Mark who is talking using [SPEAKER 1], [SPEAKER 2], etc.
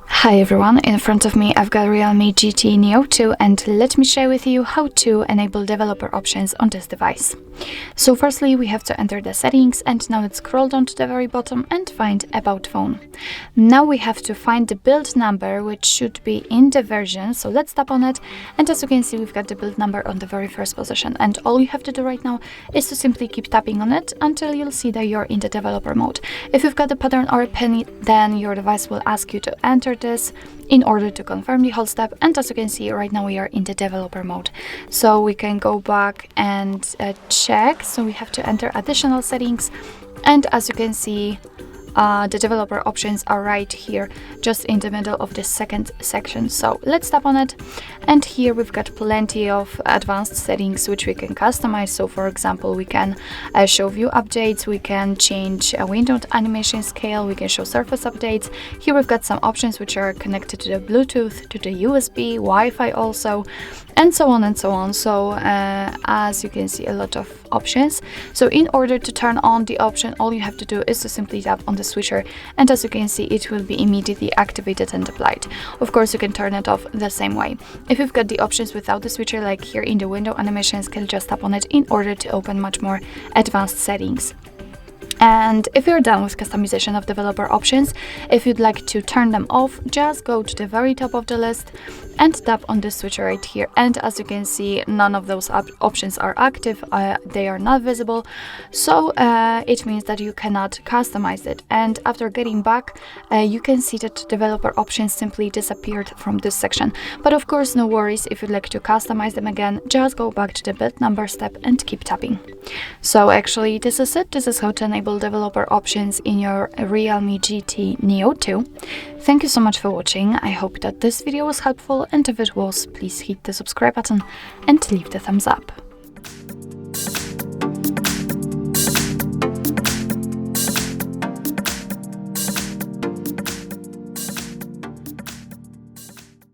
[SPEAKER 1] Hi everyone, in front of me I've got REALME GT Neo 2 and let me share with you how to enable developer options on this device. So firstly we have to enter the settings and now let's scroll down to the very bottom and find About Phone. Now we have to find the build number which should be in the version, so let's tap on it and as you can see we've got the build number on the very first position and all you have to do right now is to simply keep tapping on it until you'll see that you're in the developer mode. If you've got a pattern or a pin, then your device will ask you to enter this in order to confirm the whole step, and as you can see right now we are in the developer mode. So we can go back and check, so we have to enter additional settings and as you can see the developer options are right here just in the middle of the second section. So let's tap on it and here we've got plenty of advanced settings which we can customize. So for example we can show view updates, we can change a window animation scale, we can show surface updates. Here we've got some options which are connected to the Bluetooth, to the USB, Wi-Fi also, and so on and so on. So as you can see, a lot of options. So in order to turn on the option, all you have to do is to simply tap on the switcher and as you can see it will be immediately activated and applied. Of course you can turn it off the same way. If you've got the options without the switcher, like here in the window animations, can just tap on it in order to open much more advanced settings. And if you're done with customization of developer options, if you'd like to turn them off, just go to the very top of the list and tap on the switcher right here. And as you can see, none of those options are active, they are not visible. So it means that you cannot customize it. And after getting back, you can see that developer options simply disappeared from this section. But of course, no worries, if you'd like to customize them again, just go back to the build number step and keep tapping. So actually, this is it. This is how to enable developer options in your REALME GT Neo 2. Thank you so much for watching. I hope that this video was helpful, and if it was, please hit the subscribe button and leave the thumbs up.